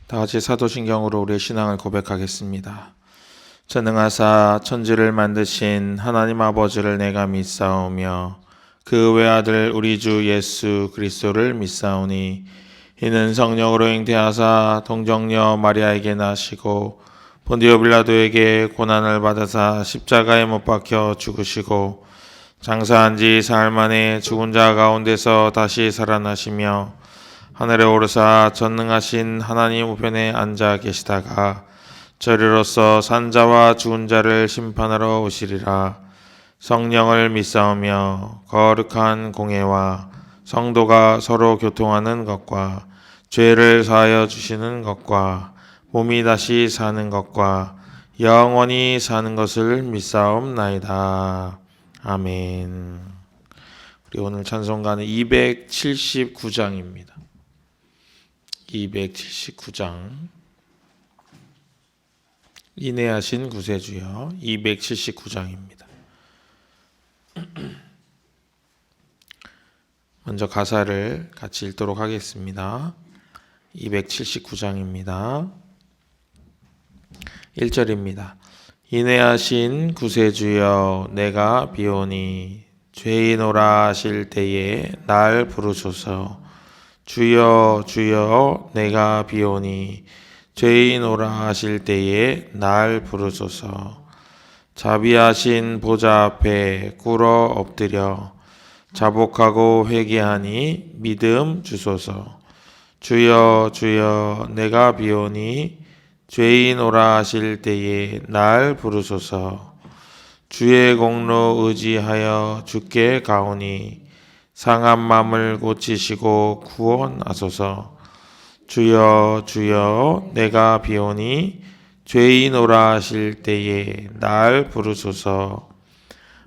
다 같이 사도신경으로 우리의 신앙을 고백하겠습니다. 전능하사 천지를 만드신 하나님 아버지를 내가 믿사오며 그 외아들 우리 주 예수 그리스도를 믿사오니 이는 성령으로 잉태하사 동정녀 마리아에게 나시고 본디오 빌라도에게 고난을 받으사 십자가에 못 박혀 죽으시고 장사한 지 사흘 만에 죽은 자 가운데서 다시 살아나시며 하늘에 오르사 전능하신 하나님 우편에 앉아 계시다가 저리로서 산자와 죽은 자를 심판하러 오시리라. 성령을 믿사오며 거룩한 공회와 성도가 서로 교통하는 것과 죄를 사하여 주시는 것과 몸이 다시 사는 것과 영원히 사는 것을 믿사옵나이다. 아멘. 우리 오늘 찬송가는 279장입니다. 279장 인내하신 구세주여 279장입니다. 먼저 가사를 같이 읽도록 하겠습니다. 279장입니다. 1절입니다. 인내하신 구세주여 내가 비오니 죄인오라 하실 때에 날 부르소서. 주여 주여 내가 비오니 죄인오라 하실 때에 날 부르소서. 자비하신 보좌 앞에 꿇어 엎드려 자복하고 회개하니 믿음 주소서. 주여 주여 내가 비오니 죄인오라 하실 때에 날 부르소서. 주의 공로 의지하여 주께 가오니 상한 마음을 고치시고 구원하소서. 주여 주여 내가 비오니 죄인오라 하실 때에 날 부르소서.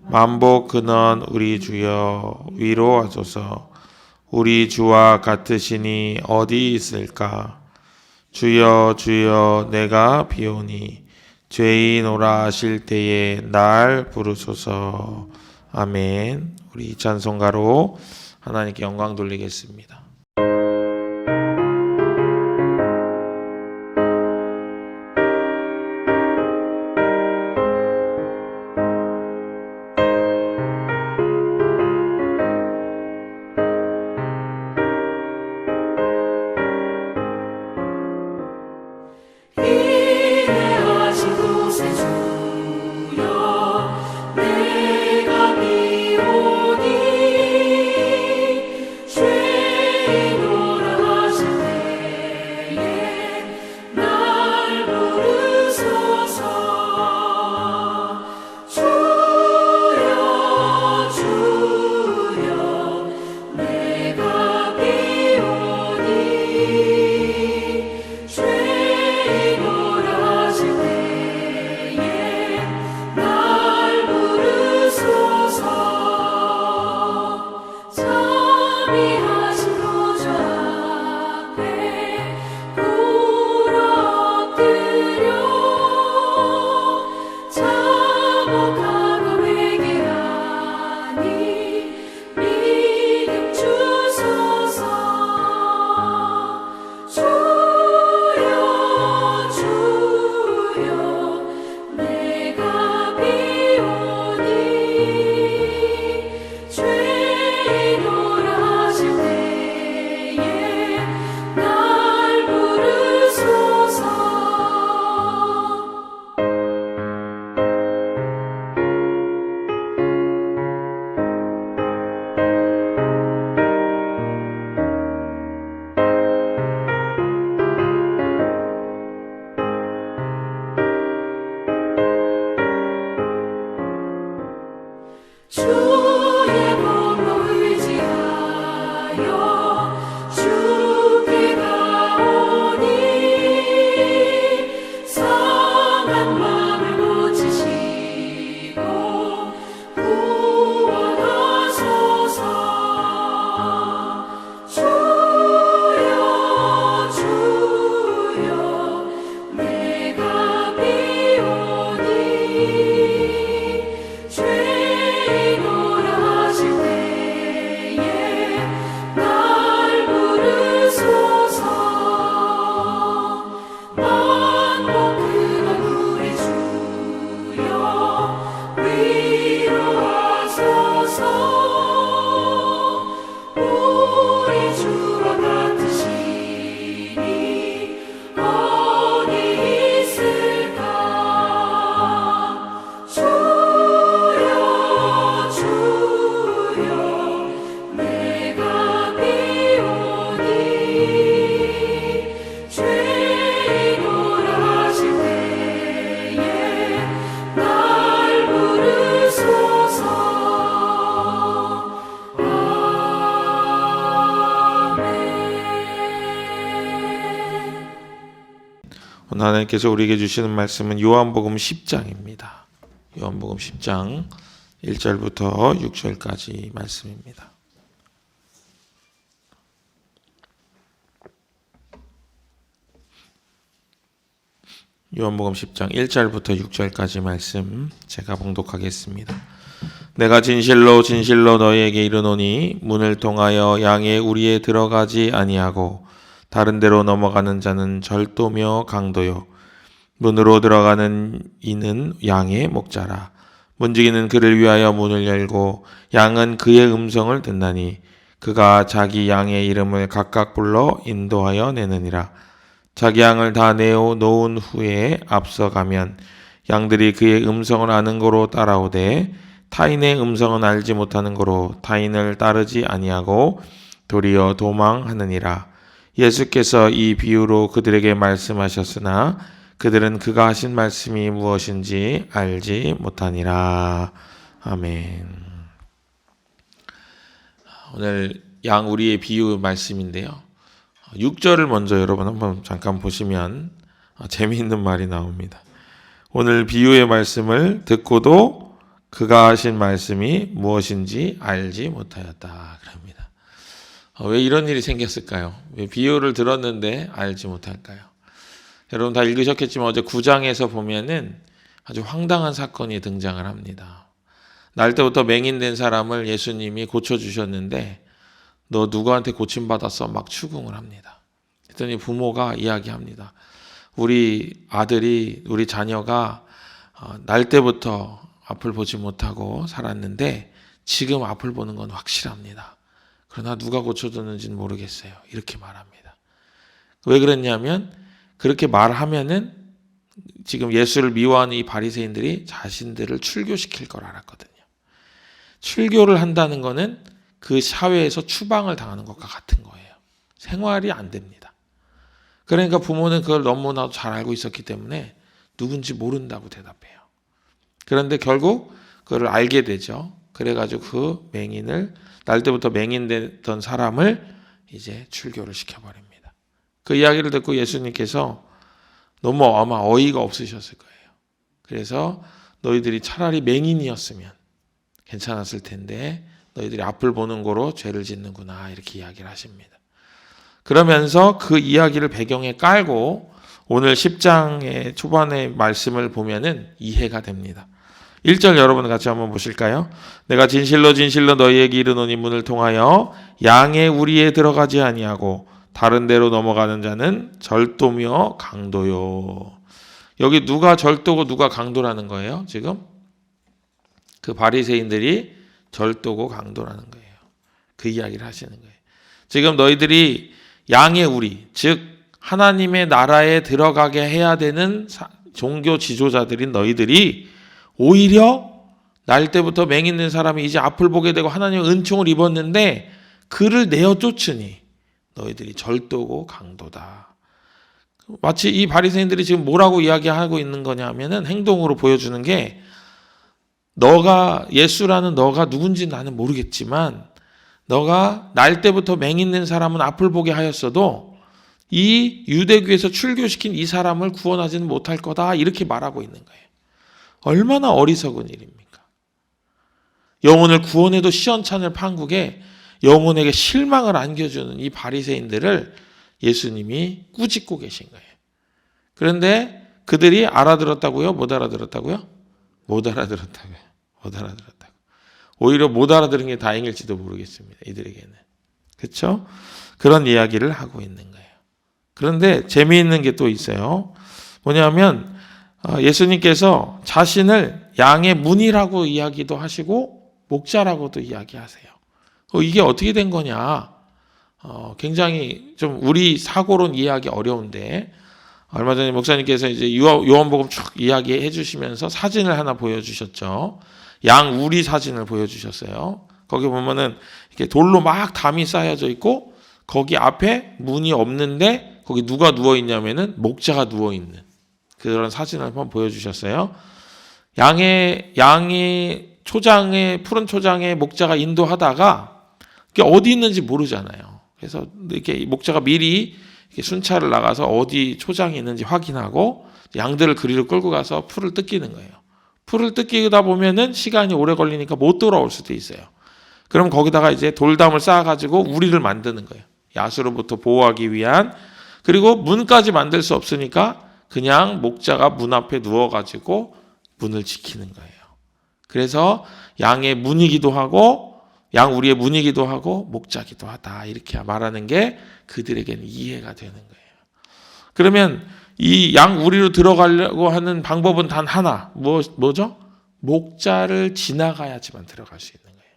만복 근원 우리 주여 위로하소서. 우리 주와 같으시니 어디 있을까. 주여 주여 내가 비오니 죄인오라 하실 때에 날 부르소서. 아멘. 우리 이 찬송가로 하나님께 영광 돌리겠습니다. 내가 비오니 죄 오늘 하나님께서 우리에게 주시는 말씀은 요한복음 10장입니다. 요한복음 10장 1절부터 6절까지 말씀입니다. 요한복음 10장 1절부터 6절까지 말씀 제가 봉독하겠습니다. 내가 진실로 진실로 너희에게 이르노니 문을 통하여 양의 우리에 들어가지 아니하고 다른 데로 넘어가는 자는 절도며 강도요 문으로 들어가는 이는 양의 목자라. 문지기는 그를 위하여 문을 열고 양은 그의 음성을 듣나니 그가 자기 양의 이름을 각각 불러 인도하여 내느니라. 자기 양을 다 내어 놓은 후에 앞서가면 양들이 그의 음성을 아는 거로 따라오되 타인의 음성은 알지 못하는 거로 타인을 따르지 아니하고 도리어 도망하느니라. 예수께서 이 비유로 그들에게 말씀하셨으나 그들은 그가 하신 말씀이 무엇인지 알지 못하니라. 아멘. 오늘 양 우리의 비유 말씀인데요. 6절을 먼저 여러분 한번 잠깐 보시면 재미있는 말이 나옵니다. 오늘 비유의 말씀을 듣고도 그가 하신 말씀이 무엇인지 알지 못하였다. 그럽니다. 왜 이런 일이 생겼을까요? 왜 비유를 들었는데 알지 못할까요? 여러분 다 읽으셨겠지만 어제 9장에서 보면은 아주 황당한 사건이 등장을 합니다. 날 때부터 맹인된 사람을 예수님이 고쳐주셨는데 너 누구한테 고침받았어? 막 추궁을 합니다. 그랬더니 부모가 이야기합니다. 우리 아들이, 우리 자녀가 날 때부터 앞을 보지 못하고 살았는데 지금 앞을 보는 건 확실합니다. 그러나 누가 고쳐줬는지는 모르겠어요. 이렇게 말합니다. 왜 그랬냐면 그렇게 말하면은 지금 예수를 미워하는 이 바리새인들이 자신들을 출교시킬 걸 알았거든요. 출교를 한다는 거는 그 사회에서 추방을 당하는 것과 같은 거예요. 생활이 안 됩니다. 그러니까 부모는 그걸 너무나도 잘 알고 있었기 때문에 누군지 모른다고 대답해요. 그런데 결국 그걸 알게 되죠. 그래가지고 그 맹인을 날 때부터 맹인됐던 사람을 이제 출교를 시켜버립니다. 그 이야기를 듣고 예수님께서 너무 아마 어이가 없으셨을 거예요. 그래서 너희들이 차라리 맹인이었으면 괜찮았을 텐데 너희들이 앞을 보는 거로 죄를 짓는구나 이렇게 이야기를 하십니다. 그러면서 그 이야기를 배경에 깔고 오늘 10장의 초반의 말씀을 보면은 이해가 됩니다. 1절 여러분 같이 한번 보실까요? 내가 진실로 진실로 너희에게 이르노니 문을 통하여 양의 우리에 들어가지 아니하고 다른 데로 넘어가는 자는 절도며 강도요. 여기 누가 절도고 누가 강도라는 거예요? 지금 그 바리새인들이 절도고 강도라는 거예요. 그 이야기를 하시는 거예요. 지금 너희들이 양의 우리, 즉 하나님의 나라에 들어가게 해야 되는 종교 지도자들인 너희들이 오히려 날 때부터 맹인된 사람이 이제 앞을 보게 되고 하나님의 은총을 입었는데 그를 내어 쫓으니 너희들이 절도고 강도다. 마치 이 바리새인들이 지금 뭐라고 이야기하고 있는 거냐면은 행동으로 보여주는 게 너가 예수라는 너가 누군지 나는 모르겠지만 너가 날 때부터 맹인된 사람은 앞을 보게 하였어도 이 유대교에서 출교시킨 이 사람을 구원하지는 못할 거다 이렇게 말하고 있는 거예요. 얼마나 어리석은 일입니까? 영혼을 구원해도 시원찮을 판국에 영혼에게 실망을 안겨주는 이 바리새인들을 예수님이 꾸짖고 계신 거예요. 그런데 그들이 알아들었다고요? 못 알아들었다고요? 못 알아들었다고요. 못 알아들었다고. 오히려 못 알아들은 게 다행일지도 모르겠습니다. 이들에게는. 그렇죠? 그런 이야기를 하고 있는 거예요. 그런데 재미있는 게 또 있어요. 뭐냐면 예수님께서 자신을 양의 문이라고 이야기도 하시고 목자라고도 이야기하세요. 이게 어떻게 된 거냐? 굉장히 좀 우리 사고론 이해하기 어려운데 얼마 전에 목사님께서 이제 요한복음 쭉 이야기해 주시면서 사진을 하나 보여주셨죠. 양 우리 사진을 보여주셨어요. 거기 보면은 이렇게 돌로 막 담이 쌓여져 있고 거기 앞에 문이 없는데 거기 누가 누워 있냐면은 목자가 누워 있는 그런 사진을 한번 보여주셨어요. 양의 초장에 푸른 초장에 목자가 인도하다가 어디 있는지 모르잖아요. 그래서 이렇게 목자가 미리 순찰을 나가서 어디 초장이 있는지 확인하고 양들을 그리로 끌고 가서 풀을 뜯기는 거예요. 풀을 뜯기다 보면은 시간이 오래 걸리니까 못 돌아올 수도 있어요. 그럼 거기다가 이제 돌담을 쌓아가지고 우리를 만드는 거예요. 야수로부터 보호하기 위한. 그리고 문까지 만들 수 없으니까 그냥 목자가 문 앞에 누워가지고 문을 지키는 거예요. 그래서 양의 문이기도 하고 양 우리의 문이기도 하고 목자기도 하다 이렇게 말하는 게 그들에게는 이해가 되는 거예요. 그러면 이 양 우리로 들어가려고 하는 방법은 단 하나. 뭐죠? 목자를 지나가야지만 들어갈 수 있는 거예요.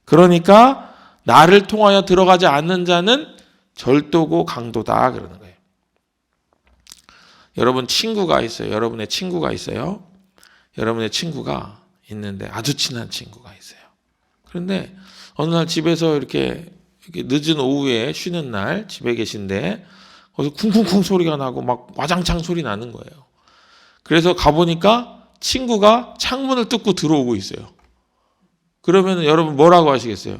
그러니까 나를 통하여 들어가지 않는 자는 절도고 강도다 그러는 거예요. 여러분 친구가 있어요. 여러분의 친구가 있어요. 여러분의 친구가 있는데 아주 친한 친구가 있어요. 그런데 어느 날 집에서 이렇게 늦은 오후에 쉬는 날 집에 계신데 거기서 쿵쿵쿵 소리가 나고 막 와장창 소리 나는 거예요. 그래서 가보니까 친구가 창문을 뚫고 들어오고 있어요. 그러면 여러분 뭐라고 하시겠어요?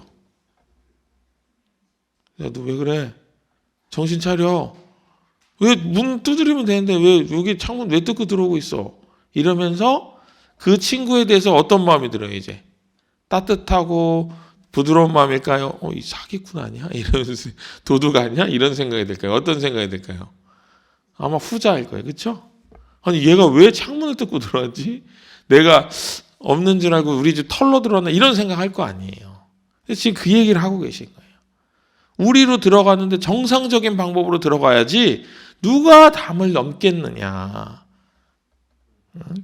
야, 너 왜 그래? 정신 차려. 왜 문 두드리면 되는데 왜 여기 창문 왜 뚫고 들어오고 있어? 이러면서 그 친구에 대해서 어떤 마음이 들어요, 이제? 따뜻하고 부드러운 마음일까요? 이 사기꾼 아니야? 이러면서 도둑 아니야? 이런 생각이 들까요? 어떤 생각이 들까요? 아마 후자일 거예요. 그렇죠? 아니 얘가 왜 창문을 뚫고 들어왔지? 내가 없는 줄 알고 우리 집 털로 들어왔나? 이런 생각할 거 아니에요. 지금 그 얘기를 하고 계신 거예요. 우리로 들어가는데 정상적인 방법으로 들어가야지 누가 담을 넘겠느냐.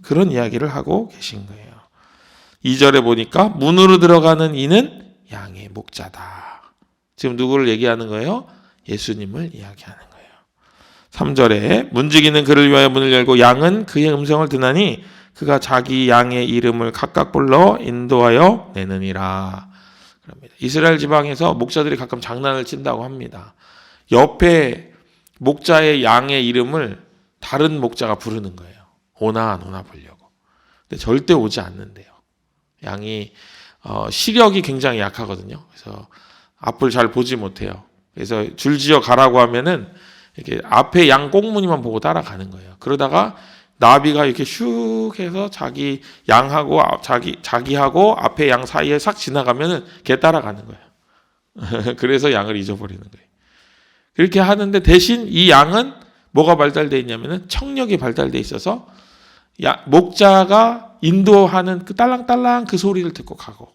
그런 이야기를 하고 계신 거예요. 2절에 보니까 문으로 들어가는 이는 양의 목자다. 지금 누구를 얘기하는 거예요? 예수님을 이야기하는 거예요. 3절에 문지기는 그를 위하여 문을 열고 양은 그의 음성을 듣나니 그가 자기 양의 이름을 각각 불러 인도하여 내느니라. 그럽니다. 이스라엘 지방에서 목자들이 가끔 장난을 친다고 합니다. 옆에 목자의 양의 이름을 다른 목자가 부르는 거예요. 오나 안 오나 보려고. 근데 절대 오지 않는데요. 양이 시력이 굉장히 약하거든요. 그래서 앞을 잘 보지 못해요. 그래서 줄지어 가라고 하면은 이렇게 앞에 양 꽁무니만 보고 따라가는 거예요. 그러다가 나비가 이렇게 슉 해서 자기 양하고 자기하고 앞에 양 사이에 싹 지나가면은 걔 따라가는 거예요. 그래서 양을 잊어버리는 거예요. 그렇게 하는데 대신 이 양은 뭐가 발달되어 있냐면은 청력이 발달되어 있어서 목자가 인도하는 그 딸랑딸랑 그 소리를 듣고 가고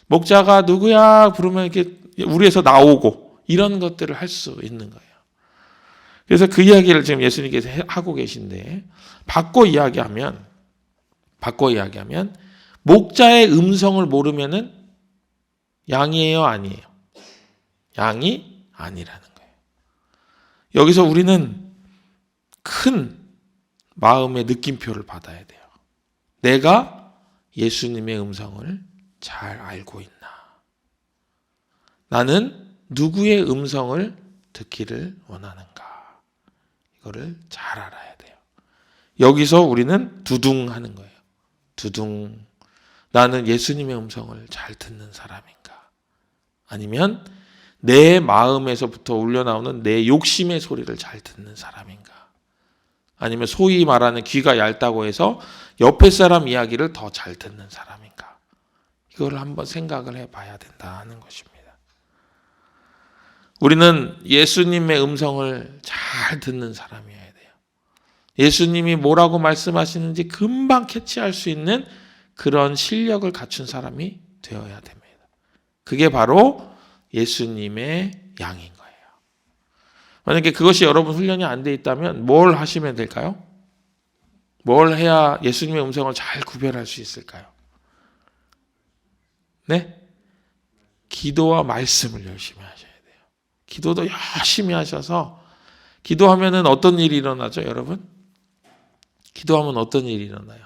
목자가 누구야 부르면 이렇게 우리에서 나오고 이런 것들을 할 수 있는 거예요. 그래서 그 이야기를 지금 예수님께서 하고 계신데 바꿔 이야기하면 목자의 음성을 모르면은 양이에요, 아니에요? 양이 아니라는 거예요. 여기서 우리는 큰 마음의 느낌표를 받아야 돼요. 내가 예수님의 음성을 잘 알고 있나? 나는 누구의 음성을 듣기를 원하는가? 이거를 잘 알아야 돼요. 여기서 우리는 두둥하는 거예요. 두둥. 나는 예수님의 음성을 잘 듣는 사람인가? 아니면 내 마음에서부터 울려나오는 내 욕심의 소리를 잘 듣는 사람인가? 아니면 소위 말하는 귀가 얇다고 해서 옆에 사람 이야기를 더 잘 듣는 사람인가? 이걸 한번 생각을 해봐야 된다는 것입니다. 우리는 예수님의 음성을 잘 듣는 사람이어야 돼요. 예수님이 뭐라고 말씀하시는지 금방 캐치할 수 있는 그런 실력을 갖춘 사람이 되어야 됩니다. 그게 바로 예수님의 양인 거예요. 만약에 그것이 여러분 훈련이 안 돼 있다면 뭘 하시면 될까요? 뭘 해야 예수님의 음성을 잘 구별할 수 있을까요? 네? 기도와 말씀을 열심히 하셔야 돼요. 기도도 열심히 하셔서 기도하면은 어떤 일이 일어나죠, 여러분? 기도하면 어떤 일이 일어나요?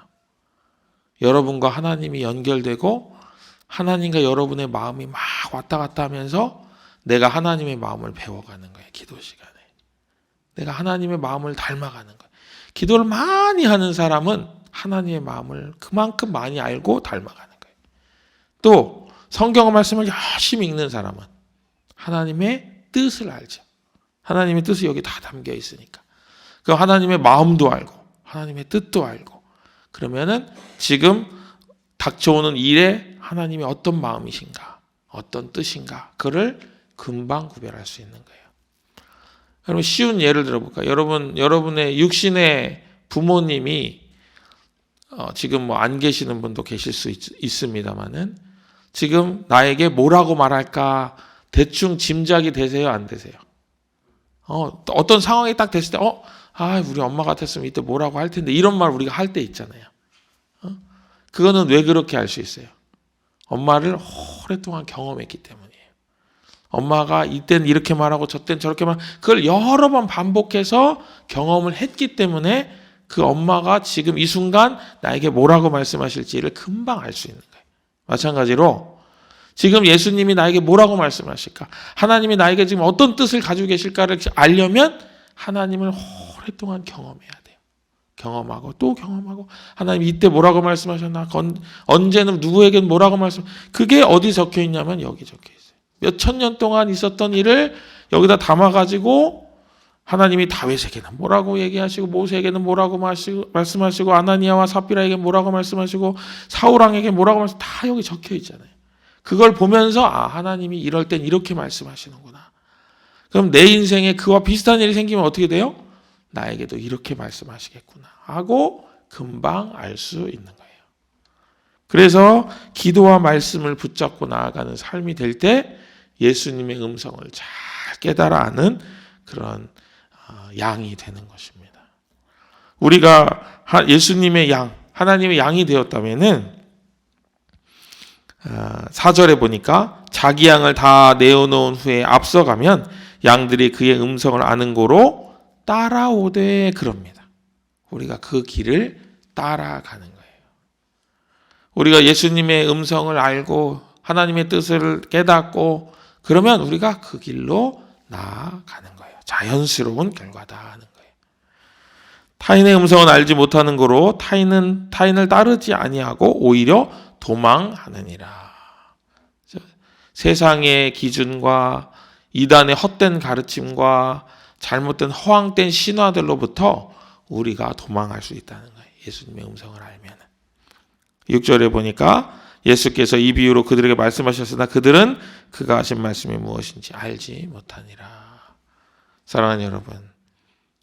여러분과 하나님이 연결되고 하나님과 여러분의 마음이 막 왔다 갔다 하면서 내가 하나님의 마음을 배워가는 거예요. 기도 시간에. 내가 하나님의 마음을 닮아가는 거예요. 기도를 많이 하는 사람은 하나님의 마음을 그만큼 많이 알고 닮아가는 거예요. 또 성경 말씀을 열심히 읽는 사람은 하나님의 뜻을 알죠. 하나님의 뜻이 여기 다 담겨 있으니까. 그 하나님의 마음도 알고 하나님의 뜻도 알고 그러면은 지금 닥쳐오는 일에 하나님이 어떤 마음이신가 어떤 뜻인가 그를 금방 구별할 수 있는 거예요. 여러분 쉬운 예를 들어볼까요? 여러분의 육신의 부모님이 지금 뭐 안 계시는 분도 계실 수 있습니다만은 지금 나에게 뭐라고 말할까 대충 짐작이 되세요? 안 되세요? 어떤 상황이 딱 됐을 때 우리 엄마 같았으면 이때 뭐라고 할 텐데 이런 말 우리가 할 때 있잖아요. 그거는 왜 그렇게 할 수 있어요? 엄마를 오랫동안 경험했기 때문이에요. 엄마가 이때는 이렇게 말하고 저때는 저렇게 그걸 여러 번 반복해서 경험을 했기 때문에 그 엄마가 지금 이 순간 나에게 뭐라고 말씀하실지를 금방 알 수 있는 거예요. 마찬가지로 지금 예수님이 나에게 뭐라고 말씀하실까? 하나님이 나에게 지금 어떤 뜻을 가지고 계실까를 알려면 하나님을 오랫동안 경험해야 돼요. 경험하고 또 경험하고 하나님이 이때 뭐라고 말씀하셨나? 언제는 누구에게는 뭐라고 그게 어디 적혀 있냐면 여기 적혀 있어요. 몇천 년 동안 있었던 일을 여기다 담아가지고 하나님이 다윗에게는 뭐라고 얘기하시고 모세에게는 뭐라고 말씀하시고 아나니아와 삽비라에게 뭐라고 말씀하시고 사울왕에게 뭐라고 다 여기 적혀 있잖아요. 그걸 보면서 하나님이 이럴 땐 이렇게 말씀하시는구나. 그럼 내 인생에 그와 비슷한 일이 생기면 어떻게 돼요? 나에게도 이렇게 말씀하시겠구나 하고 금방 알 수 있는 거예요. 그래서 기도와 말씀을 붙잡고 나아가는 삶이 될 때 예수님의 음성을 잘 깨달아 아는 그런 양이 되는 것입니다. 우리가 예수님의 양, 하나님의 양이 되었다면은 4절에 보니까 자기 양을 다 내어놓은 후에 앞서가면 양들이 그의 음성을 아는 고로 따라오되 그럽니다. 우리가 그 길을 따라가는 거예요. 우리가 예수님의 음성을 알고 하나님의 뜻을 깨닫고 그러면 우리가 그 길로 나아가는 거예요. 자연스러운 결과다 하는 거예요. 타인의 음성은 알지 못하는 거로 타인을 따르지 아니하고 오히려 도망하느니라. 세상의 기준과 이단의 헛된 가르침과 잘못된 허황된 신화들로부터 우리가 도망할 수 있다는 거예요. 예수님의 음성을 알면. 6절에 보니까 예수께서 이 비유로 그들에게 말씀하셨으나 그들은 그가 하신 말씀이 무엇인지 알지 못하니라. 사랑하는 여러분,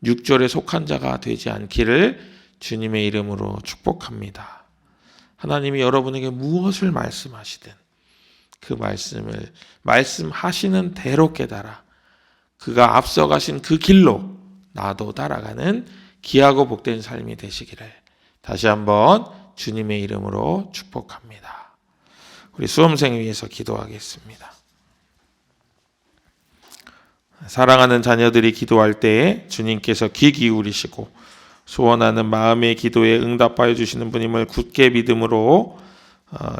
6절에 속한 자가 되지 않기를 주님의 이름으로 축복합니다. 하나님이 여러분에게 무엇을 말씀하시든 그 말씀을 말씀하시는 대로 깨달아 그가 앞서가신 그 길로 나도 따라가는 귀하고 복된 삶이 되시기를 다시 한번 주님의 이름으로 축복합니다. 우리 수험생 위해서 기도하겠습니다. 사랑하는 자녀들이 기도할 때에 주님께서 귀 기울이시고 소원하는 마음의 기도에 응답하여 주시는 분임을 굳게 믿음으로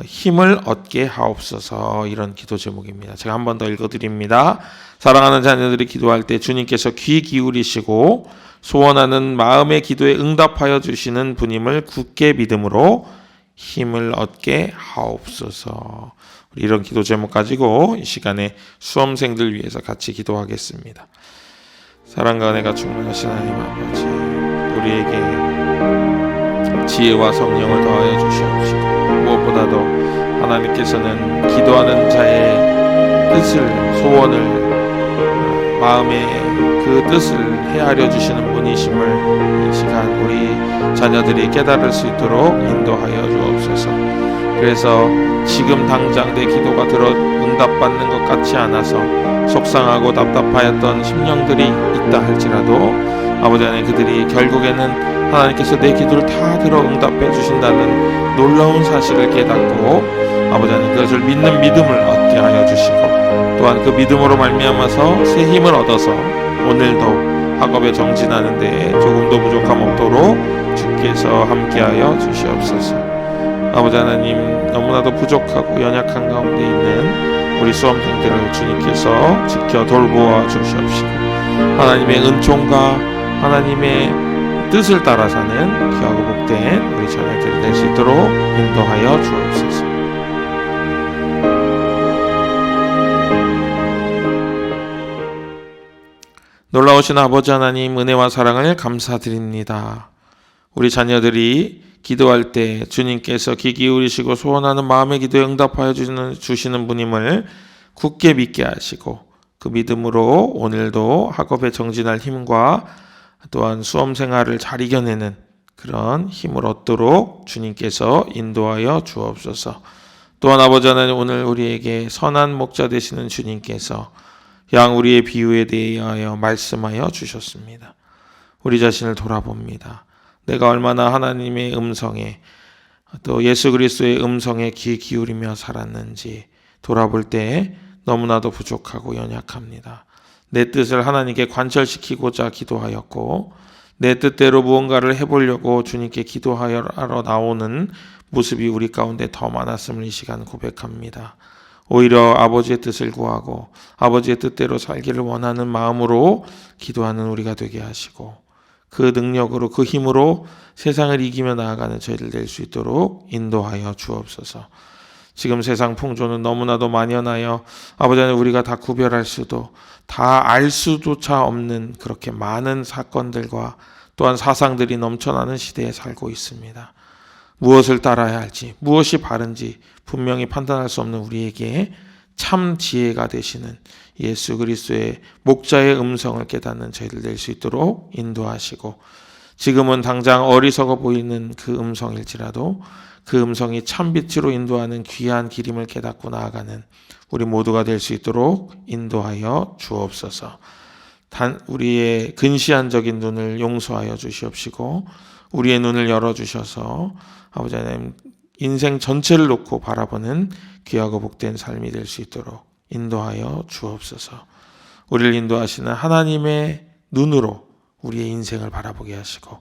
힘을 얻게 하옵소서. 이런 기도 제목입니다. 제가 한 번 더 읽어드립니다. 사랑하는 자녀들이 기도할 때 주님께서 귀 기울이시고 소원하는 마음의 기도에 응답하여 주시는 분임을 굳게 믿음으로 힘을 얻게 하옵소서. 우리 이런 기도 제목 가지고 이 시간에 수험생들 위해서 같이 기도하겠습니다. 사랑과 은혜가 충만하신 하나님 아버지, 우리에게 지혜와 성령을 더하여 주시옵시고 무엇보다도 하나님께서는 기도하는 자의 뜻을 소원을 마음의 그 뜻을 헤아려 주시는 분이심을 이 시간 우리 자녀들이 깨달을 수 있도록 인도하여 주옵소서. 그래서 지금 당장 내 기도가 들어 응답받는 것 같지 않아서 속상하고 답답하였던 심령들이 있다 할지라도 아버지 하나님 그들이 결국에는 하나님께서 내 기도를 다 들어 응답해 주신다는 놀라운 사실을 깨닫고 아버지 하나님 그것을 믿는 믿음을 얻게 하여 주시고 또한 그 믿음으로 말미암아서 새 힘을 얻어서 오늘도 학업에 정진하는 데에 조금도 부족함 없도록 주께서 함께하여 주시옵소서. 아버지 하나님 너무나도 부족하고 연약한 가운데 있는 우리 수험생들을 주님께서 지켜 돌보아 주시옵시고 하나님의 은총과 하나님의 뜻을 따라 사는 귀하고 복된 우리 자녀들이 될 수 있도록 인도하여 주옵소서. 놀라우신 아버지 하나님 은혜와 사랑을 감사드립니다. 우리 자녀들이 기도할 때 주님께서 귀 기울이시고 소원하는 마음의 기도에 응답하여 주시는 분임을 굳게 믿게 하시고 그 믿음으로 오늘도 학업에 정진할 힘과 또한 수험 생활을 잘 이겨내는 그런 힘을 얻도록 주님께서 인도하여 주옵소서. 또한 아버지 하나님 오늘 우리에게 선한 목자 되시는 주님께서 양 우리의 비유에 대하여 말씀하여 주셨습니다. 우리 자신을 돌아봅니다. 내가 얼마나 하나님의 음성에 또 예수 그리스도의 음성에 귀 기울이며 살았는지 돌아볼 때 너무나도 부족하고 연약합니다. 내 뜻을 하나님께 관철시키고자 기도하였고 내 뜻대로 무언가를 해보려고 주님께 기도하러 나오는 모습이 우리 가운데 더 많았음을 이 시간 고백합니다. 오히려 아버지의 뜻을 구하고 아버지의 뜻대로 살기를 원하는 마음으로 기도하는 우리가 되게 하시고 그 능력으로 그 힘으로 세상을 이기며 나아가는 저희들 될 수 있도록 인도하여 주옵소서. 지금 세상 풍조는 너무나도 만연하여 아버지 하나님 우리가 다 구별할 수도 다 알 수조차 없는 그렇게 많은 사건들과 또한 사상들이 넘쳐나는 시대에 살고 있습니다. 무엇을 따라야 할지 무엇이 바른지 분명히 판단할 수 없는 우리에게 참 지혜가 되시는 예수 그리스도의 목자의 음성을 깨닫는 저희들 될 수 있도록 인도하시고 지금은 당장 어리석어 보이는 그 음성일지라도 그 음성이 참빛으로 인도하는 귀한 기림을 깨닫고 나아가는 우리 모두가 될 수 있도록 인도하여 주옵소서. 우리의 근시안적인 눈을 용서하여 주시옵시고 우리의 눈을 열어주셔서 아버지 하나님 인생 전체를 놓고 바라보는 귀하고 복된 삶이 될 수 있도록 인도하여 주옵소서. 우리를 인도하시는 하나님의 눈으로 우리의 인생을 바라보게 하시고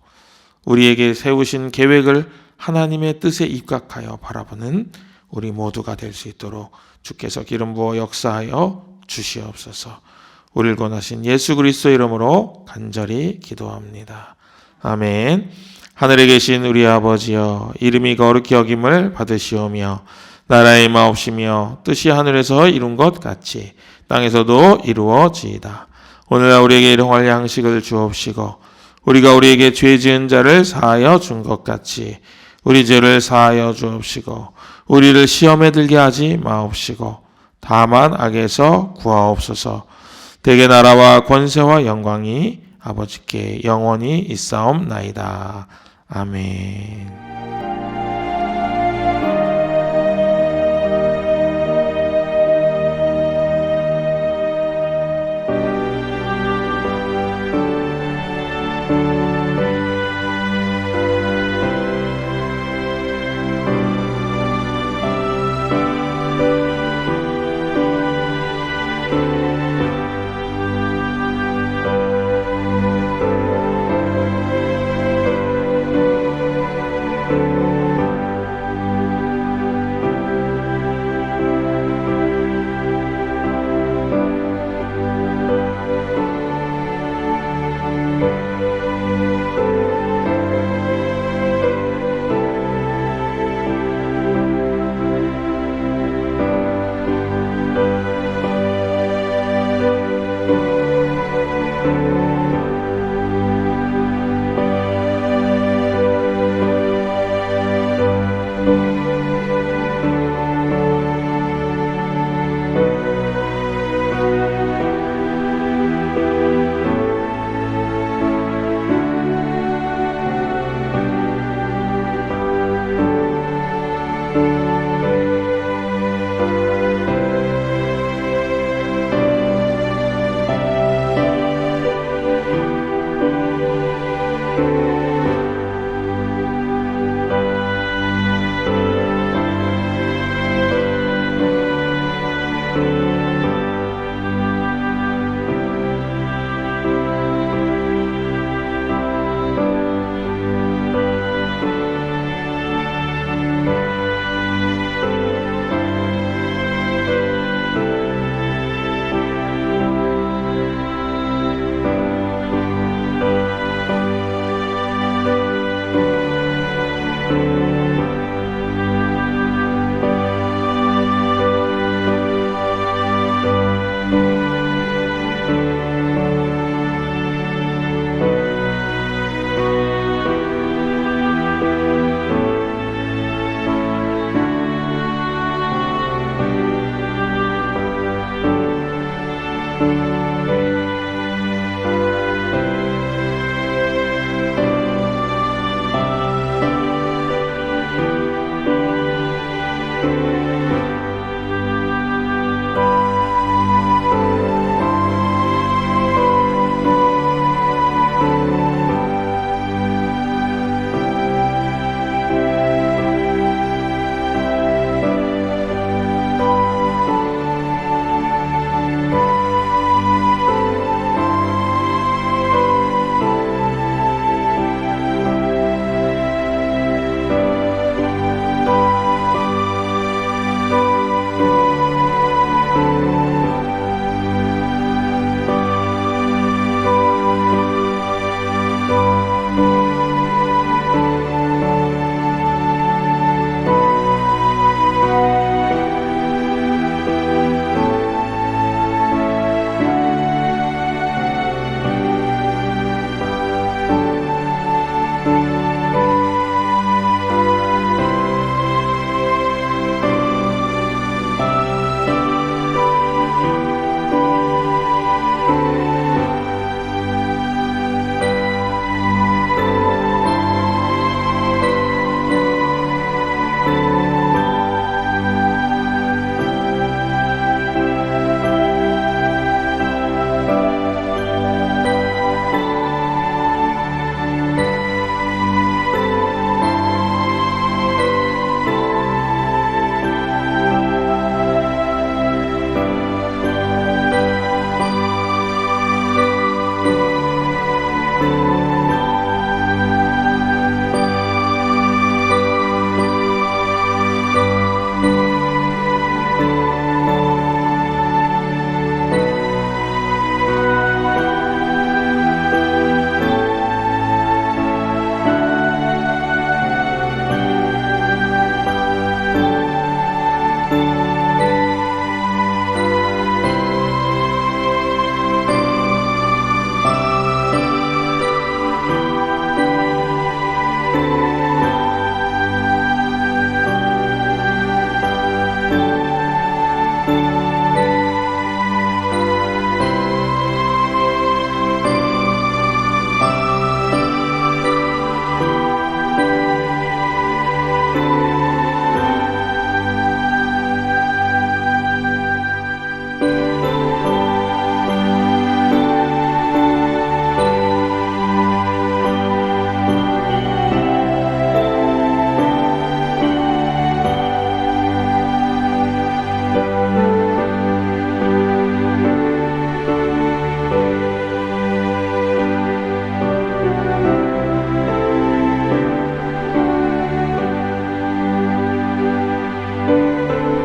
우리에게 세우신 계획을 하나님의 뜻에 입각하여 바라보는 우리 모두가 될 수 있도록 주께서 기름 부어 역사하여 주시옵소서. 우리를 권하신 예수 그리스도의 이름으로 간절히 기도합니다. 아멘. 하늘에 계신 우리 아버지여 이름이 거룩히 여김을 받으시오며 나라의 마옵시며 뜻이 하늘에서 이룬 것 같이 땅에서도 이루어지이다. 오늘날 우리에게 일용할 양식을 주옵시고 우리가 우리에게 죄 지은 자를 사하여 준 것 같이 우리 죄를 사하여 주옵시고 우리를 시험에 들게 하지 마옵시고 다만 악에서 구하옵소서. 대개 나라와 권세와 영광이 아버지께 영원히 있사옵나이다. 아멘.